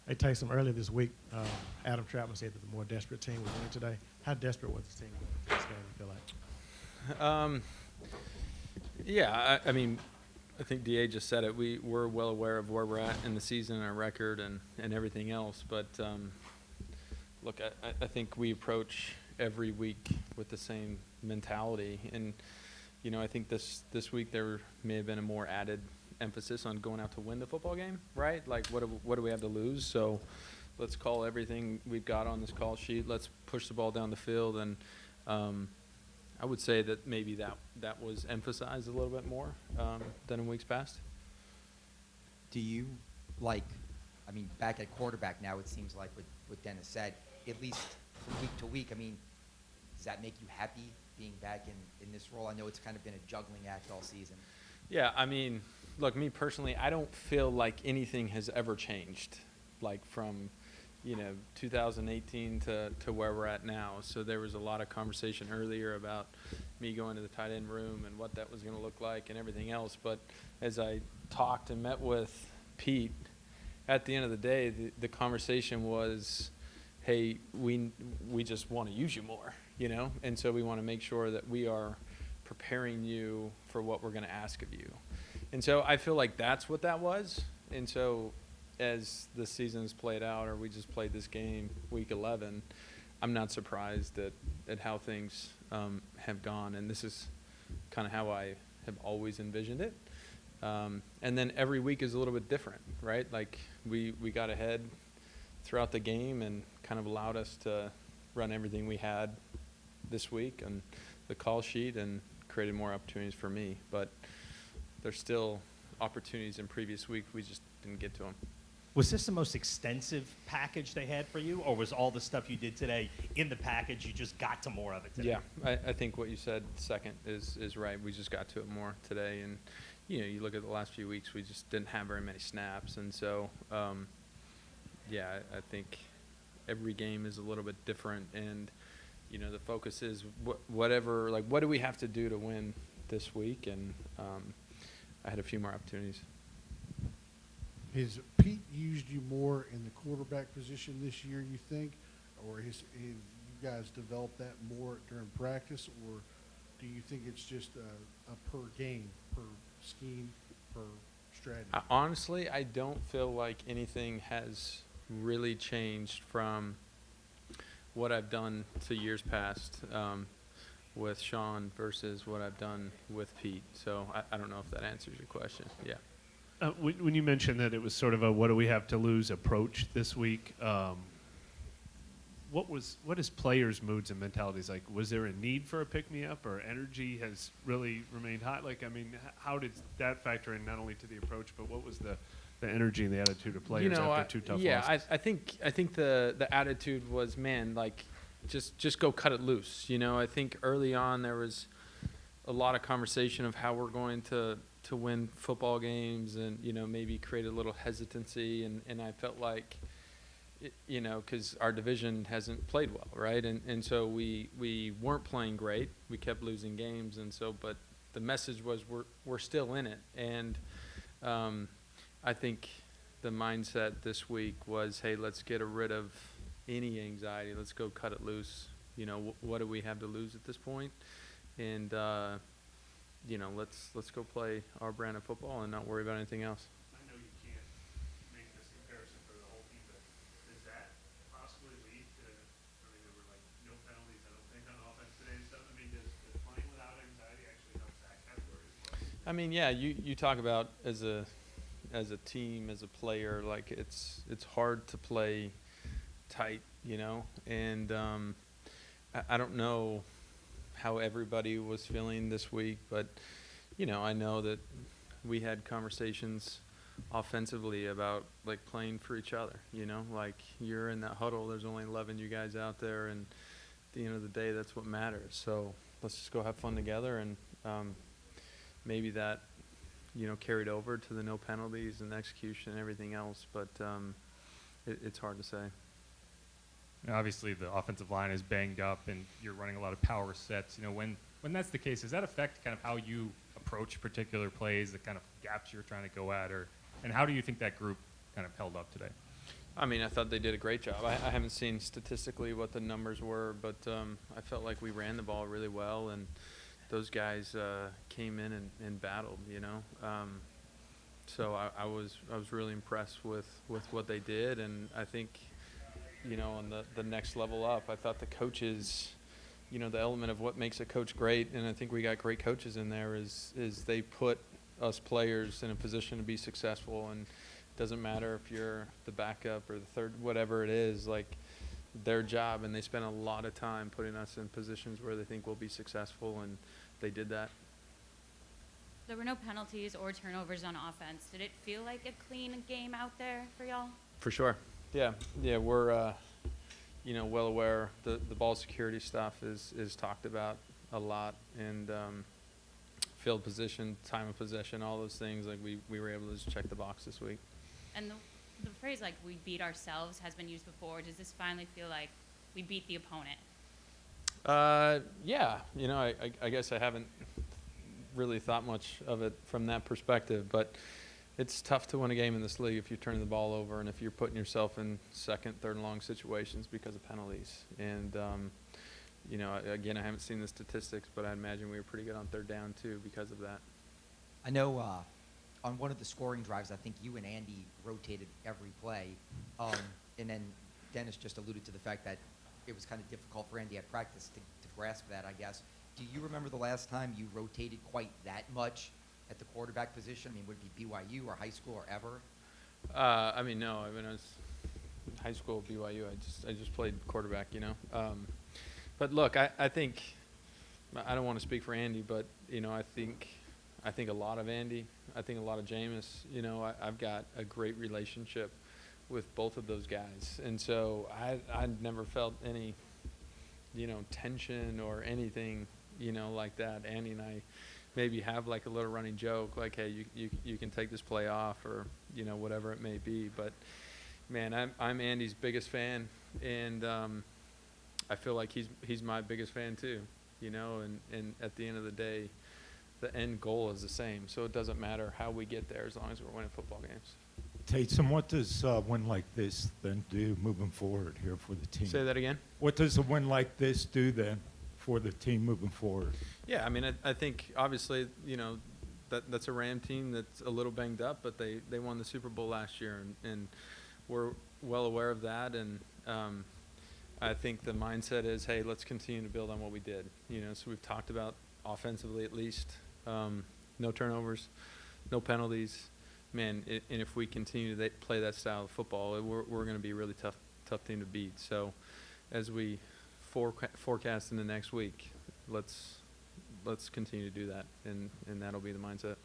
Hey, Taysom, earlier this week, Adam Troutman said that the more desperate team was winning today. How desperate was this team going into this game, you feel like? Yeah, I mean, I think DA just said it. We're well aware of where we're at in the season and our record and everything else. But look, I think we approach every week with the same mentality. And, I think this week there may have been a more added emphasis on going out to win the football game, right? Like, what do we have to lose? So let's call everything we've got on this call sheet. Let's push the ball down the field. And I would say that maybe that was emphasized a little bit more than in weeks past. Do you back at quarterback now, it seems like what Dennis said, at least from week to week, does that make you happy being back in this role? I know it's kind of been a juggling act all season. Yeah, look, me personally, I don't feel like anything has ever changed, like from, 2018 to where we're at now. So there was a lot of conversation earlier about me going to the tight end room and what that was going to look like and everything else. But as I talked and met with Pete, at the end of the day, the conversation was, hey, we just want to use you more, and so we want to make sure that we are preparing you for what we're going to ask of you. And so I feel like that's what that was. And so as the season's played out, or we just played this game, week 11, I'm not surprised at how things have gone. And this is kind of how I have always envisioned it. And then every week is a little bit different, right? Like we got ahead throughout the game and kind of allowed us to run everything we had this week and the call sheet and created more opportunities for me. But there's still opportunities in previous weeks. We just didn't get to them. Was this the most extensive package they had for you, or was all the stuff you did today in the package, you just got to more of it today? Yeah, I think what you said second is right. We just got to it more today. And, you look at the last few weeks, we just didn't have very many snaps. And so, I think every game is a little bit different. And, the focus is what do we have to do to win this week? And I had a few more opportunities. Has Pete used you more in the quarterback position this year, you think? Or have you guys developed that more during practice? Or do you think it's just a per game, per scheme, per strategy? Honestly, I don't feel like anything has really changed from what I've done to years past with Sean versus what I've done with Pete. So I don't know if that answers your question. Yeah. When you mentioned that it was sort of a what do we have to lose approach this week, what is players' moods and mentalities like? Was there a need for a pick-me-up, or energy has really remained high? How did that factor in not only to the approach, but what was the energy and the attitude of players after two tough losses? I think the attitude was, man, like just go cut it loose. I think early on there was a lot of conversation of how we're going to win football games and, maybe create a little hesitancy. And I felt like, because our division hasn't played well, right? And so we weren't playing great. We kept losing games. And so, but the message was we're still in it. And I think the mindset this week was, hey, let's get rid of any anxiety. Let's go cut it loose. What do we have to lose at this point? And, let's go play our brand of football and not worry about anything else. I know you can't make this comparison for the whole team, but does that possibly lead to, there were no penalties, I don't think, on offense today and stuff. Does playing without anxiety actually help that category as well? Yeah, you talk about as a team, as a player, like it's hard to play tight, and I don't know how everybody was feeling this week, but I know that we had conversations offensively about like playing for each other, like you're in that huddle, there's only 11 you guys out there, and at the end of the day that's what matters. So let's just go have fun together, and maybe that carried over to the no penalties and execution and everything else, but it's hard to say. Obviously, the offensive line is banged up, and you're running a lot of power sets. When that's the case, does that affect kind of how you approach particular plays, the kind of gaps you're trying to go at, and how do you think that group kind of held up today? I mean, I thought they did a great job. I haven't seen statistically what the numbers were, but I felt like we ran the ball really well, and those guys came in and battled, you know. So I was really impressed with what they did, and I think, you know, on the next level up, I thought the coaches, you know, the element of what makes a coach great, and I think we got great coaches in there, is they put us players in a position to be successful, and it doesn't matter if you're the backup or the third, whatever it is, like their job, and they spend a lot of time putting us in positions where they think we'll be successful, and they did that. There were no penalties or turnovers on offense. Did it feel like a clean game out there for y'all? For sure. Yeah, we're you know, well aware the ball security stuff is talked about a lot, and field position, time of possession, all those things. Like we were able to just check the box this week. And the phrase like "we beat ourselves" has been used before. Does this finally feel like we beat the opponent? Yeah, you know, I guess I haven't really thought much of it from that perspective, but it's tough to win a game in this league if you're turning the ball over and if you're putting yourself in second, third and long situations because of penalties. And, you know, again, I haven't seen the statistics, but I imagine we were pretty good on third down too because of that. I know on one of the scoring drives, I think you and Andy rotated every play. And then Dennis just alluded to the fact that it was kind of difficult for Andy at practice to grasp that, I guess. Do you remember the last time you rotated quite that much at the quarterback position? I mean, would it be BYU or high school or ever? I mean, no. I mean, I was in high school at BYU. I just played quarterback, you know. But look, I think I don't want to speak for Andy, but you know, I think a lot of Andy. I think a lot of Jameis. You know, I've got a great relationship with both of those guys, and so I never felt any, you know, tension or anything, you know, like that. Andy and I maybe have like a little running joke, like, hey, you can take this play off, or you know, whatever it may be. But man, I'm Andy's biggest fan, and I feel like he's my biggest fan too, you know. And at the end of the day, the end goal is the same, so it doesn't matter how we get there as long as we're winning football games. Taysom, what does a win like this then do moving forward here for the team? Say that again. What does a win like this do then for the team moving forward? Yeah, I mean, I think obviously, you know, that's a Ram team that's a little banged up, but they won the Super Bowl last year, and we're well aware of that. And I think the mindset is, hey, let's continue to build on what we did. You know, so we've talked about offensively at least, no turnovers, no penalties. Man, and if we continue to play that style of football, we're going to be a really tough team to beat. So as we forecast in the next week, let's continue to do that, and that'll be the mindset.